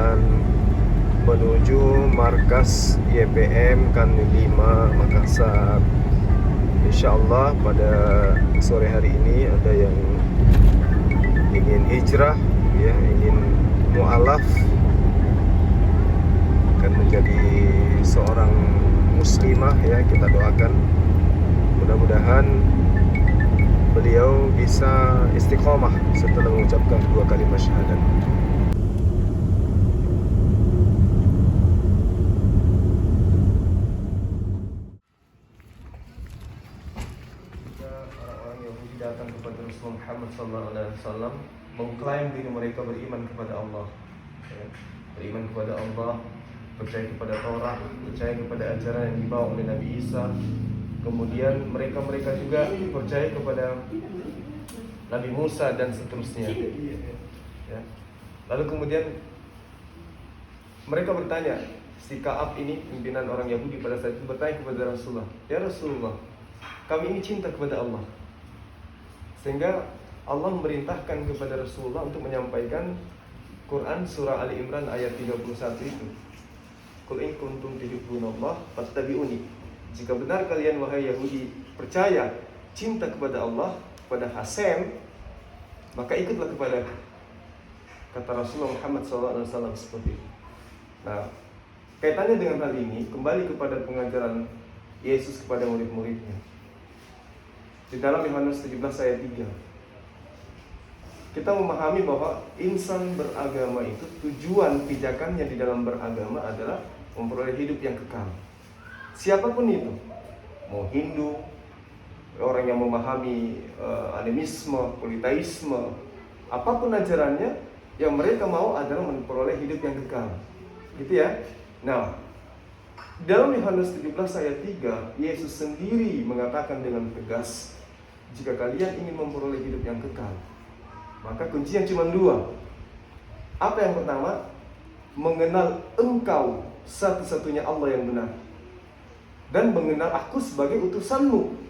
akan menuju markas YPM Kanwil 5 Makassar. Insyaallah pada sore hari ini ada yang ingin hijrah, ya, ingin mu'alaf, akan menjadi seorang muslimah, ya. Kita doakan mudah-mudahan beliau bisa istiqomah setelah mengucapkan 2 kalimat syahadat. Orang-orang Yahudi datang kepada Rasulullah Muhammad SAW mengklaim diri mereka beriman kepada Allah, ya. Beriman kepada Allah, percaya kepada Taurat, percaya kepada ajaran yang dibawa oleh Nabi Isa. Kemudian mereka juga percaya kepada Nabi Musa dan seterusnya, ya. Lalu kemudian mereka bertanya, si Ka'ab ini pimpinan orang Yahudi pada saat itu bertanya kepada Rasulullah, ya Rasulullah, kami ini cinta kepada Allah, sehingga Allah memerintahkan kepada Rasulullah untuk menyampaikan Quran surah Ali Imran ayat 31 itu. Qul in kuntum tuhibbunallah fattabi'uni. Jika benar kalian wahai Yahudi percaya, cinta kepada Allah, kepada Hasem, maka ikutlah kepada kata Rasulullah Muhammad SAW seperti itu. Nah, kaitannya dengan hal ini kembali kepada pengajaran Yesus kepada murid-muridnya. Di dalam Yohanes 17 ayat 3, kita memahami bahwa insan beragama itu tujuan pijakannya di dalam beragama adalah memperoleh hidup yang kekal. Siapapun itu, mau Hindu, orang yang memahami animisme, politeisme, apapun ajarannya, yang mereka mau adalah memperoleh hidup yang kekal, gitu ya. Nah, dalam Yohanes 17 ayat 3, Yesus sendiri mengatakan dengan tegas, jika kalian ingin memperoleh hidup yang kekal, maka kuncinya cuma 2. Apa yang pertama? Mengenal Engkau satu-satunya Allah yang benar, dan mengenal Aku sebagai utusanmu.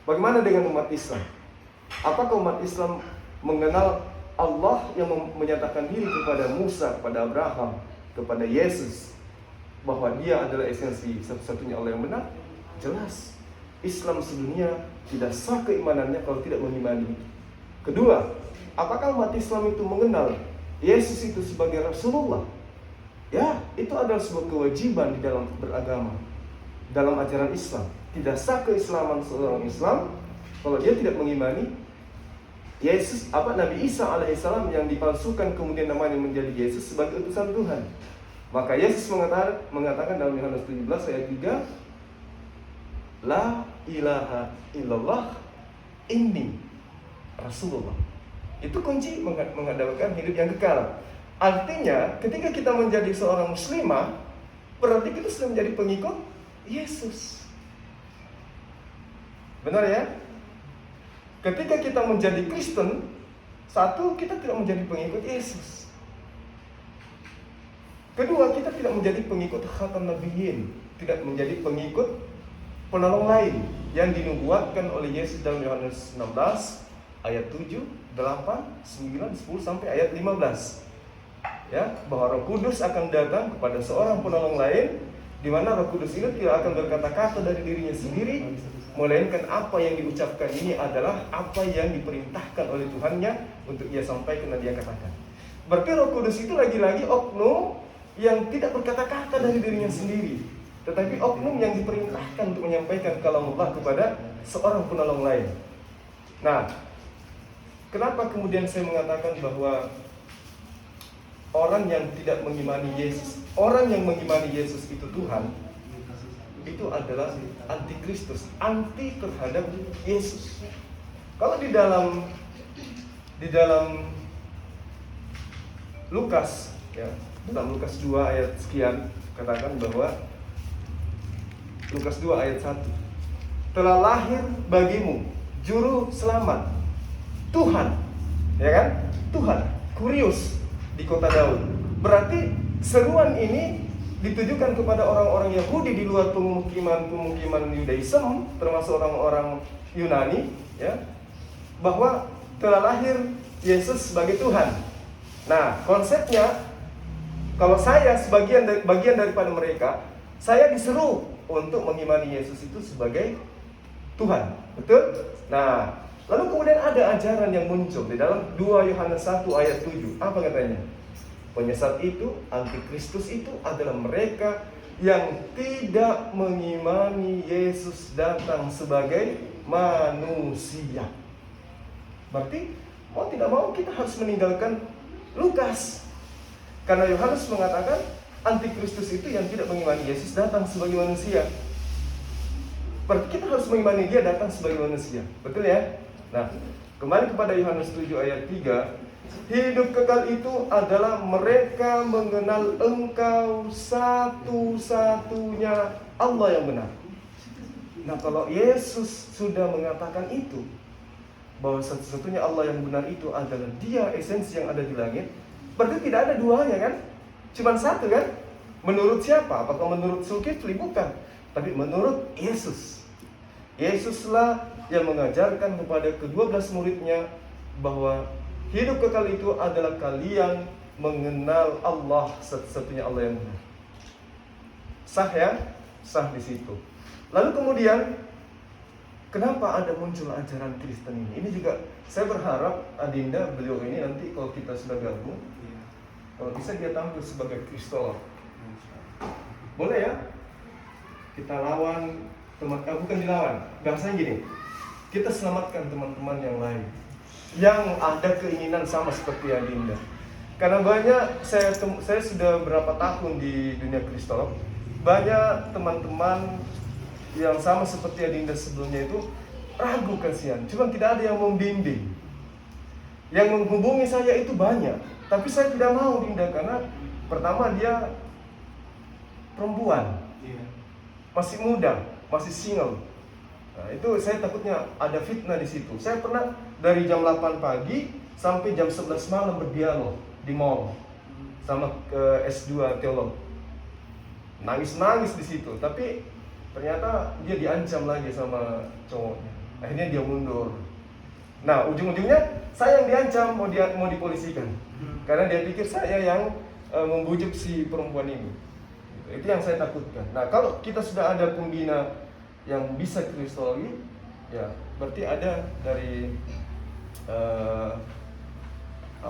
Bagaimana dengan umat Islam? Apakah umat Islam mengenal Allah yang menyatakan diri kepada Musa, kepada Abraham, kepada Yesus, bahwa dia adalah esensi satu-satunya Allah yang benar? Jelas. Islam sedunia tidak sah keimanannya kalau tidak mengimani. Kedua, apakah umat Islam itu mengenal Yesus itu sebagai Rasulullah? Ya, itu adalah sebuah kewajiban di dalam beragama. Dalam ajaran Islam, tidak sah keislaman seorang Islam kalau dia tidak mengimani Yesus, Nabi Isa alaihissalam yang dipalsukan kemudian namanya menjadi Yesus sebagai utusan Tuhan. Maka Yesus mengatakan dalam Yohanes 17 ayat 3, La ilaha illallah inni Rasulullah. Itu kunci mengadakan hidup yang kekal. Artinya, ketika kita menjadi seorang muslimah, berarti kita sudah menjadi pengikut Yesus. Benar ya? Ketika kita menjadi Kristen, satu, kita tidak menjadi pengikut Yesus. Kedua, kita tidak menjadi pengikut Khatam Nabiyyin, tidak menjadi pengikut penolong lain yang dinubuatkan oleh Yesus dalam Yohanes 16 ayat 7, 8, 9, 10 sampai ayat 15. Ya, bahwa Roh Kudus akan datang kepada seorang penolong lain, di mana Roh Kudus ini tidak akan berkata-kata dari dirinya sendiri, melainkan apa yang diucapkan ini adalah apa yang diperintahkan oleh Tuhannya untuk ia sampaikan dan dia katakan. Berarti Roh Kudus itu lagi-lagi oknum yang tidak berkata-kata dari dirinya sendiri, tetapi oknum yang diperintahkan untuk menyampaikan kalam Allah kepada seorang penolong lain. Nah, kenapa kemudian saya mengatakan bahwa orang yang tidak mengimani Yesus, orang yang mengimani Yesus itu Tuhan, itu adalah antikristus, anti terhadap Yesus. Kalau di dalam Lukas, ya, dalam Lukas 2 ayat sekian, katakan bahwa Lukas 2 ayat 1, telah lahir bagimu juru selamat, Tuhan, ya kan? Tuhan, Kurios, di kota Daud. Berarti seruan ini ditujukan kepada orang-orang Yahudi di luar pemukiman Yudaism, termasuk orang-orang Yunani, ya, bahwa telah lahir Yesus sebagai Tuhan. Nah, konsepnya Kalau saya bagian daripada mereka, saya disuruh untuk mengimani Yesus itu sebagai Tuhan. Betul? Nah, lalu kemudian ada ajaran yang muncul di dalam 2 Yohanes 1 ayat 7. Apa katanya? Penyesat itu, antikristus itu adalah mereka yang tidak mengimani Yesus datang sebagai manusia. Berarti mau tidak mau kita harus meninggalkan Lukas. Karena Yohanes mengatakan antikristus itu yang tidak mengimani Yesus datang sebagai manusia. Berarti kita harus mengimani dia datang sebagai manusia. Betul ya? Nah, kembali kepada Yohanes 7 ayat 3. Hidup kekal itu adalah mereka mengenal Engkau satu-satunya Allah yang benar. Nah, kalau Yesus sudah mengatakan itu, bahwa satu-satunya Allah yang benar itu adalah Dia, esensi yang ada di langit, berarti tidak ada duanya kan? Cuma satu kan? Menurut siapa? Apakah menurut Zulkifli? Bukan. Tapi menurut Yesus. Yesuslah yang mengajarkan kepada ke-12 muridnya bahwa hidup kekal itu adalah kalian mengenal Allah, satu-satunya Allah yang benar. Sah ya? Sah di situ. Lalu kemudian, kenapa ada muncul ajaran Kristen ini? Ini juga saya berharap Adinda, beliau ini nanti kalau kita sudah gabung, kalau bisa dia tampil sebagai Kristolog. Boleh ya? Kita lawan bukan dilawan. Bahasanya gini, kita selamatkan teman-teman yang lain yang ada keinginan sama seperti Adinda. Karena banyak, saya sudah berapa tahun di dunia Kristolog, banyak teman-teman yang sama seperti Adinda sebelumnya itu ragu, kasihan. Cuma tidak ada yang membimbing. Yang menghubungi saya itu banyak, tapi saya tidak mau, Dinda, karena pertama dia perempuan, masih muda, masih single. Nah, itu saya takutnya ada fitnah di situ. Saya pernah dari jam 8 pagi sampai jam 11 malam berdialog di mall sama S2 teolog. Nangis-nangis di situ, tapi ternyata dia diancam lagi sama cowoknya. Akhirnya dia mundur. Nah, ujung-ujungnya saya yang diancam, mau dipolisikan. Karena dia pikir saya yang membujuk si perempuan ini. Itu yang saya takutkan. Nah, kalau kita sudah ada pembina yang bisa kristologi, ya berarti ada dari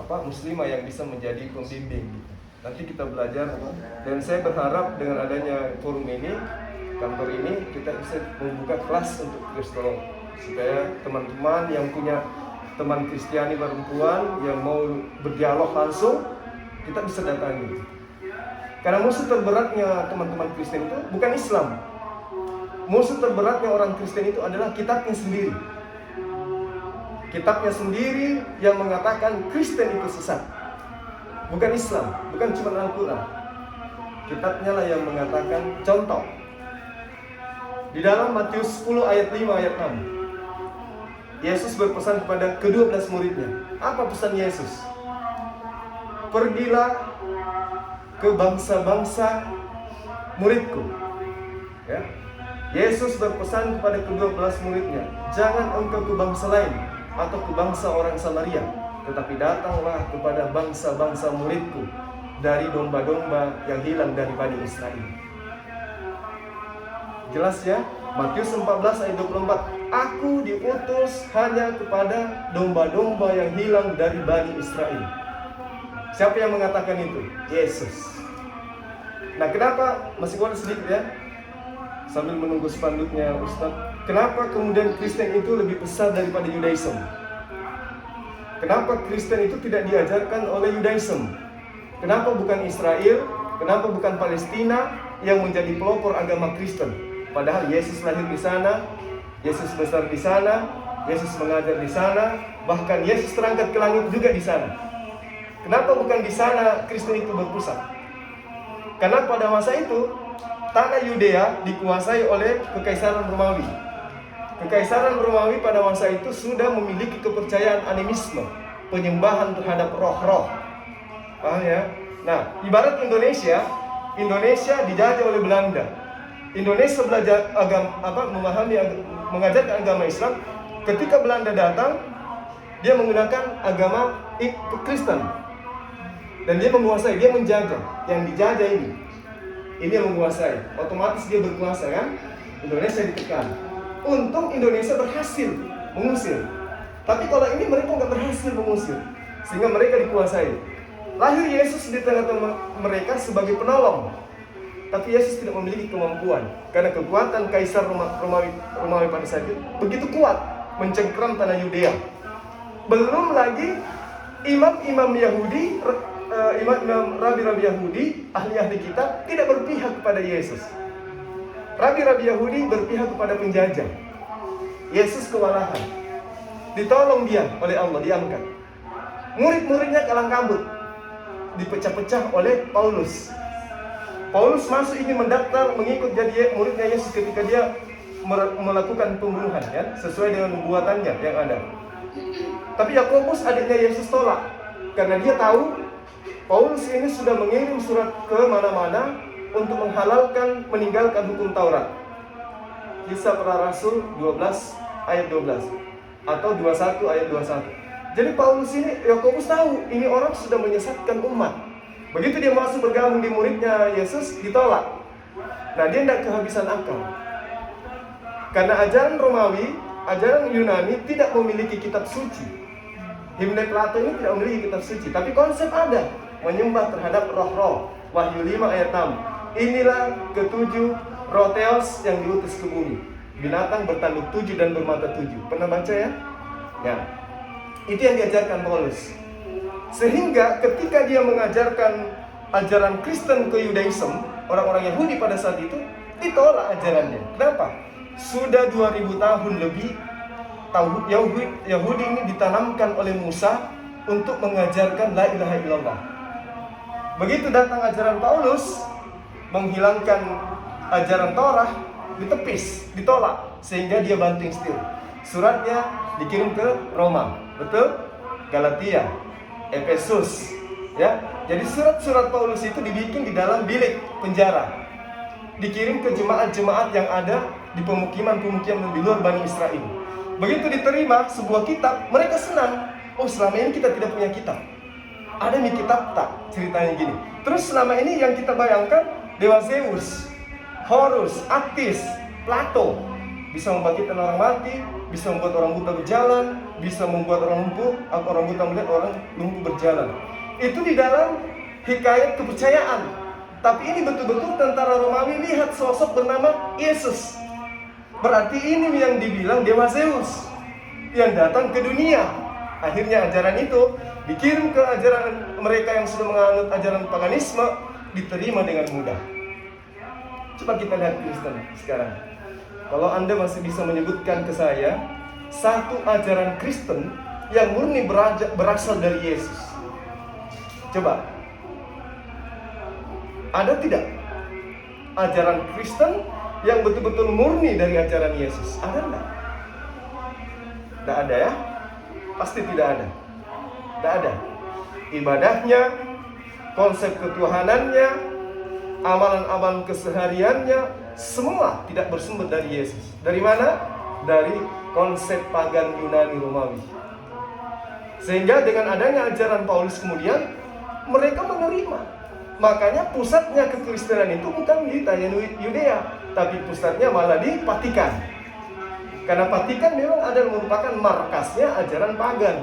muslimah yang bisa menjadi pembimbing. Nanti kita belajar, dan saya berharap dengan adanya forum ini, kantor ini, kita bisa membuka kelas untuk kristolog, supaya teman-teman yang punya teman Kristiani perempuan yang mau berdialog langsung, kita bisa datangi. Karena musuh terberatnya teman-teman Kristen itu bukan Islam. Musuh terberatnya orang Kristen itu adalah kitabnya sendiri. Kitabnya sendiri yang mengatakan Kristen itu sesat. Bukan Islam, bukan cuma Al-Quran. Kitabnya lah yang mengatakan. Contoh, di dalam Matius 10 ayat 5 ayat 6, Yesus berpesan kepada ke-12 muridnya. Apa pesan Yesus? Pergilah ke bangsa-bangsa muridku. Ya. Yesus berpesan kepada ke-12 muridnya, jangan engkau ke bangsa lain atau ke bangsa orang Samaria, tetapi datanglah kepada bangsa-bangsa muridku, dari domba-domba yang hilang dari Bani Israel. Jelas ya? Matius 14 ayat 24, aku diutus hanya kepada domba-domba yang hilang dari Bani Israel. Siapa yang mengatakan itu? Yesus. Nah, kenapa? Masih boleh sedikit ya, sambil menunggu spanduknya Ustaz. Kenapa kemudian Kristen itu lebih besar daripada Yudaism? Kenapa Kristen itu tidak diajarkan oleh Yudaism? Kenapa bukan Israel? Kenapa bukan Palestina yang menjadi pelopor agama Kristen? Padahal Yesus lahir di sana, Yesus besar di sana, Yesus mengajar di sana, bahkan Yesus terangkat ke langit juga di sana. Kenapa bukan di sana Kristen itu berpusat? Karena pada masa itu tanah Yudea dikuasai oleh Kekaisaran Romawi. Kekaisaran Romawi pada masa itu sudah memiliki kepercayaan animisme, penyembahan terhadap roh-roh. Paham ya? Nah, ibarat Indonesia dijajah oleh Belanda. Indonesia belajar mengajarkan agama Islam. Ketika Belanda datang, dia menggunakan agama Kristen. Dan dia menguasai, dia menjaga. Yang dijajah ini yang menguasai. Otomatis dia berkuasa kan? Indonesia ditekan. Untung Indonesia berhasil mengusir. Tapi kalau ini mereka nggak berhasil mengusir, sehingga mereka dikuasai. Lahir Yesus di tengah-tengah mereka sebagai penolong. Tapi Yesus tidak memiliki kemampuan, karena kekuatan Kaisar Romawi pada saat itu begitu kuat mencengkeram tanah Yudea. Belum lagi imam-imam Yahudi, rabi-rabi Yahudi, ahli-ahli kitab tidak berpihak kepada Yesus. Rabi-rabi Yahudi berpihak kepada penjajah. Yesus kewalahan, ditolong dia oleh Allah, diangkat. Murid-muridnya kalang kabut, dipecah-pecah oleh Paulus. Paulus masuk ingin mendaftar mengikut jadi muridnya Yesus ketika dia melakukan pembunuhan, ya, sesuai dengan nubuatannya yang ada. Tapi Yakobus, adiknya Yesus, tolak karena dia tahu Paulus ini sudah mengirim surat ke mana-mana untuk menghalalkan meninggalkan hukum Taurat. Kisah Para Rasul 12 ayat 12 atau 21 ayat 21. Jadi Paulus ini, Yakobus tahu ini orang sudah menyesatkan umat. Begitu dia masuk bergabung di muridnya Yesus, ditolak. Nah, dia tidak kehabisan akal. Karena ajaran Romawi, ajaran Yunani tidak memiliki kitab suci. Himne Plato ini tidak memiliki kitab suci, tapi konsep ada, menyembah terhadap roh-roh. Wahyu 5 ayat 6. Inilah ketujuh roh Theos yang diutus ke bumi. Binatang bertanduk 7 dan bermata 7. Pernah baca ya? Ya. Itu yang diajarkan Paulus. Sehingga ketika dia mengajarkan ajaran Kristen ke Yudaism, orang-orang Yahudi pada saat itu ditolak ajarannya. Kenapa? Sudah 2000 tahun lebih Yahudi ini ditanamkan oleh Musa untuk mengajarkan la ilaha illallah. Begitu datang ajaran Paulus menghilangkan ajaran Torah, ditepis, ditolak, sehingga dia banting setir. Suratnya dikirim ke Roma, betul? Galatia, Efesus, ya. Jadi surat-surat Paulus itu dibikin di dalam bilik penjara, dikirim ke jemaat-jemaat yang ada di pemukiman-pemukiman di luar Bani Israel. Begitu diterima sebuah kitab, mereka senang. Oh, selama ini kita tidak punya kitab. Ada nih kitab tak? Ceritanya gini. Terus selama ini yang kita bayangkan dewa Zeus, Horus, Attis, Plato bisa membangkitkan orang mati, bisa membuat orang buta berjalan, bisa membuat orang buta melihat, orang lumpuh berjalan. Itu di dalam hikayat kepercayaan. Tapi ini betul-betul tentara Romawi lihat sosok bernama Yesus. Berarti ini yang dibilang dewa Zeus yang datang ke dunia. Akhirnya ajaran itu dikirim ke ajaran mereka yang sudah menganut ajaran paganisme, diterima dengan mudah. Coba kita lihat Kristen sekarang. Kalau Anda masih bisa menyebutkan ke saya satu ajaran Kristen yang murni berasal dari Yesus, coba. Ada tidak ajaran Kristen yang betul-betul murni dari ajaran Yesus? Ada enggak? Tidak ada ya? Pasti tidak ada. Tidak ada. Ibadahnya, konsep ketuhanannya, amalan-amalan kesehariannya, semua tidak bersumber dari Yesus. Dari mana? Dari konsep pagan Yunani Romawi. Sehingga dengan adanya ajaran Paulus kemudian mereka menerima. Makanya pusatnya kekristenan itu bukan di tanah Yudea, tapi pusatnya malah di Vatikan. Karena Vatikan memang ada merupakan markasnya ajaran pagan.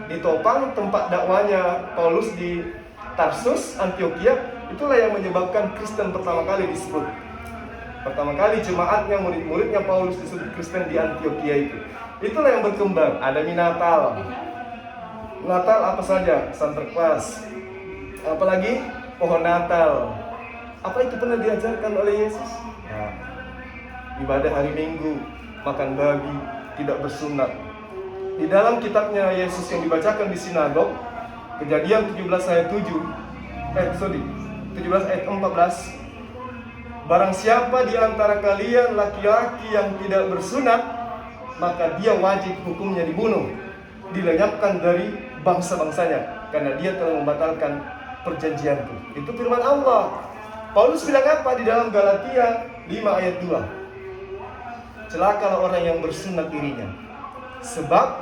Ditopang tempat dakwanya Paulus di Tarsus, Antioquia, itulah yang menyebabkan Kristen pertama kali disebut. Pertama kali jemaatnya, murid-muridnya Paulus disebut Kristen di Antioquia itu. Itulah yang berkembang. Ada Natal. Natal apa saja? Sinterklas. Apalagi pohon Natal. Apa itu pernah diajarkan oleh Yesus? Nah, ibadah hari Minggu, makan babi, tidak bersunat. Di dalam kitabnya Yesus yang dibacakan di sinagog, Kejadian 17 ayat 17 ayat 14, barang siapa di antara kalian laki-laki yang tidak bersunat, maka dia wajib hukumnya dibunuh, dilenyapkan dari bangsa-bangsanya, karena dia telah membatalkan perjanjianku. Itu firman Allah. Paulus bilang apa di dalam Galatia 5 ayat 2? Celakalah orang yang bersunat dirinya, sebab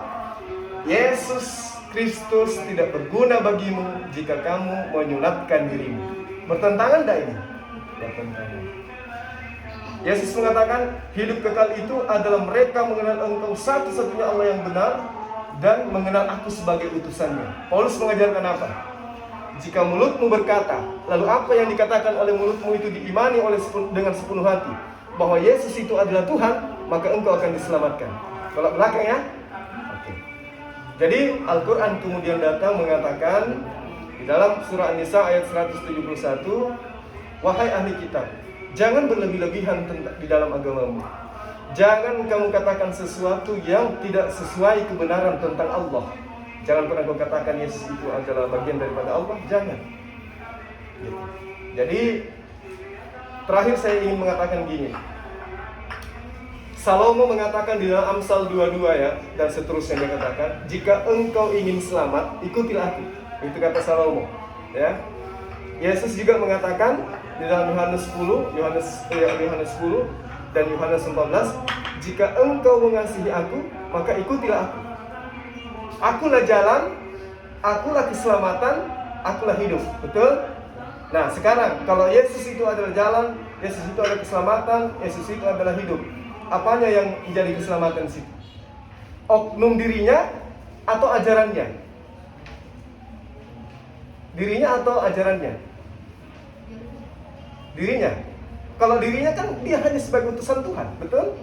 Yesus Kristus tidak berguna bagimu jika kamu menyunatkan dirimu. Bertentangan tidak ini? Bertentangan. Yesus mengatakan hidup kekal itu adalah mereka mengenal Engkau satu-satunya Allah yang benar dan mengenal Aku sebagai utusannya. Paulus mengajarkan apa? Jika mulutmu berkata, lalu apa yang dikatakan oleh mulutmu itu diimani dengan sepenuh hati, bahwa Yesus itu adalah Tuhan, maka engkau akan diselamatkan. Kalau belakang ya. Oke. Jadi Al-Quran kemudian datang mengatakan di dalam surah An-Nisa ayat 171, wahai ahli kitab, jangan berlebih-lebihan di dalam agamamu. Jangan kamu katakan sesuatu yang tidak sesuai kebenaran tentang Allah. Jangan pernah kau katakan Yesus itu adalah bagian daripada Allah. Jangan. Jadi terakhir saya ingin mengatakan gini. Salomo mengatakan di dalam Amsal 22 ya, dan seterusnya dia katakan, jika engkau ingin selamat, ikutilah Aku. Itu kata Salomo. Ya. Yesus juga mengatakan di dalam Yohanes 10 dan Yohanes 14, jika engkau mengasihi Aku, maka ikutilah Aku. Akulah jalan, Akulah keselamatan, Akulah hidup. Betul? Nah sekarang, kalau Yesus itu adalah jalan, Yesus itu adalah keselamatan, Yesus itu adalah hidup, apanya yang menjadi keselamatan di situ? Oknum dirinya atau ajarannya? Dirinya atau ajarannya? Dirinya. Kalau dirinya kan dia hanya sebagai utusan Tuhan, betul?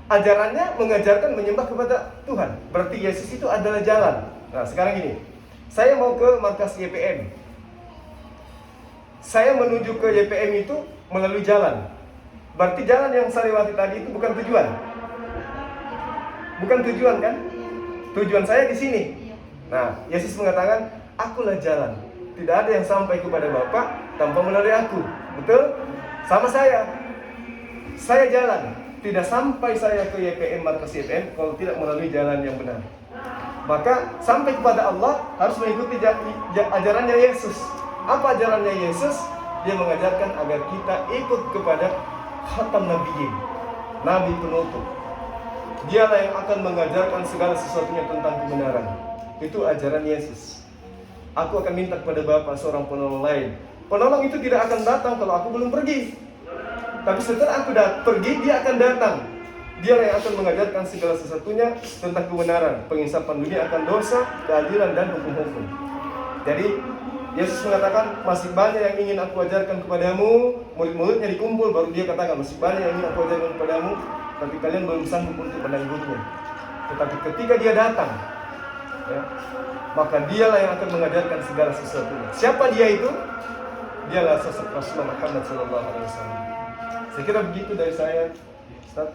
Ajarannya mengajarkan menyembah kepada Tuhan. Berarti Yesus itu adalah jalan. Nah sekarang ini, saya mau ke markas YPM. Saya menuju ke YPM itu melalui jalan. Berarti jalan yang saya lewati tadi itu bukan tujuan. Bukan tujuan kan? Tujuan saya di sini. Nah, Yesus mengatakan, Akulah jalan. Tidak ada yang sampai kepada Bapa tanpa melalui Aku. Betul? Sama saya. Saya jalan. Tidak sampai saya ke YPM, markas YPM, kalau tidak melalui jalan yang benar. Maka sampai kepada Allah harus mengikuti ajarannya Yesus. Apa ajarannya Yesus? Dia mengajarkan agar kita ikut kepada Khatam Nabiyyin, Nabi penutup. Dialah yang akan mengajarkan segala sesuatunya tentang kebenaran. Itu ajaran Yesus. Aku akan minta kepada Bapa seorang penolong lain. Penolong itu tidak akan datang kalau aku belum pergi. Tapi setelah aku pergi, dia akan datang. Dia yang akan mengajarkan segala sesuatunya tentang kebenaran, pengisapan dunia akan dosa, keadilan, dan hukum-hukum. Jadi Yesus mengatakan, masih banyak yang ingin aku ajarkan kepadamu. Murid-muridnya dikumpul, baru dia katakan, masih banyak yang ingin aku ajarkan kepadamu, tapi kalian belum sanggup untuk menanggungnya. Tetapi ketika dia datang, ya, maka dialah yang akan mengajarkan segala sesuatunya. Siapa dia itu? Dialah sosok Rasulullah Muhammad SAW. Saya kira begitu dari saya, Ustaz.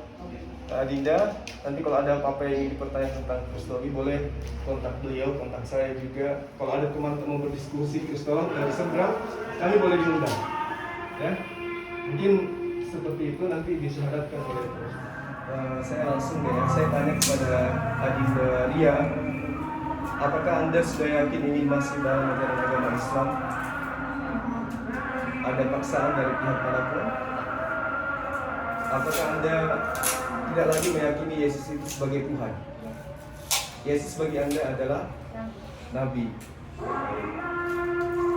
Adinda, nanti kalau ada apa-apa yang ingin dipertanyakan tentang Kristologi, boleh kontak beliau, kontak saya juga. Kalau ada teman-teman berdiskusi Kristologi dari seberang, kami boleh diundang. Ya, mungkin seperti itu nanti disyaratkan oleh saya langsung ya. Saya tanya kepada Adinda Ria, apakah Anda sudah yakin ingin masuk dalam ajaran agama Islam? Ada paksaan dari pihak manapun? Apakah Anda tidak lagi meyakini Yesus itu sebagai Tuhan? Yesus bagi Anda adalah Nabi.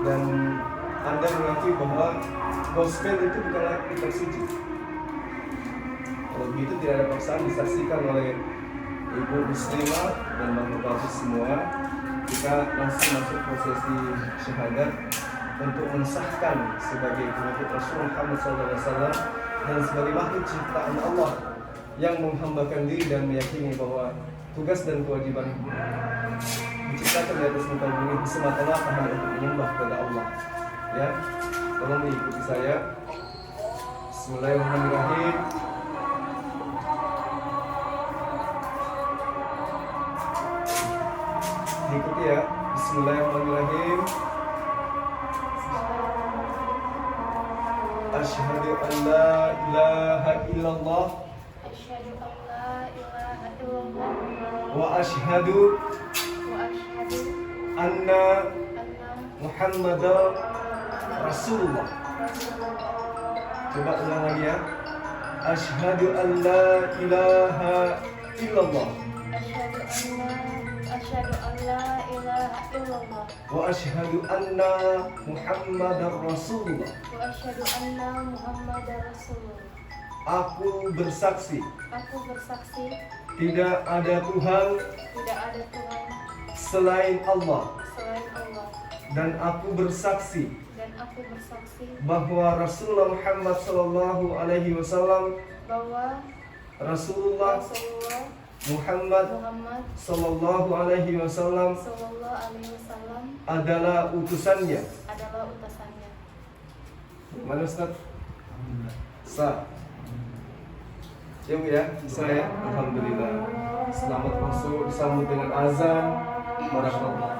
Dan Anda mengakui bahwa gospel itu bukanlah kitab suci. Kalau begitu tidak ada paksaan, disaksikan oleh Ibu Muslimah dan Bapak-Bapak semua. Kita langsung masuk prosesi syahadat untuk mensahkan sebagai pengikut Rasul Muhammad SAW dan sebagai makhluk ciptaan Allah yang menghambakan diri dan meyakini bahwa tugas dan kewajiban diciptakan di atas muka bumi semata-mata hanya untuk menyembah kepada Allah. Ya, tolong mengikuti saya. Bismillahirrahmanirrahim. Ikuti ya. Bismillahirrahmanirrahim. Asyhadu an la ilaha illallah wa asyhadu anna Muhammadar Rasulullah. Coba ulang lagi ya. Asyhadu an la ilaha illallah asyhadu an la ilaha illallah. Wa asyhadu anna Muhammadar Rasulullah. Wa asyhadu anna Muhammadar Rasulullah. Aku bersaksi Aku bersaksi tidak ada Tuhan tidak ada Tuhan selain Allah, selain Allah, dan aku bersaksi dan aku bersaksi bahwa Rasulullah Muhammad sallallahu alaihi wasallam bahwa Rasulullah Rasulullah Muhammad Muhammad sallallahu alaihi wasallam sallallahu alaihi wasallam adalah utusannya. adalah utusannya. Mana Ustaz? Sa. Ya Bu ya, bisa ya. Alhamdulillah. Selamat masuk, disambut dengan azan. Barakallahu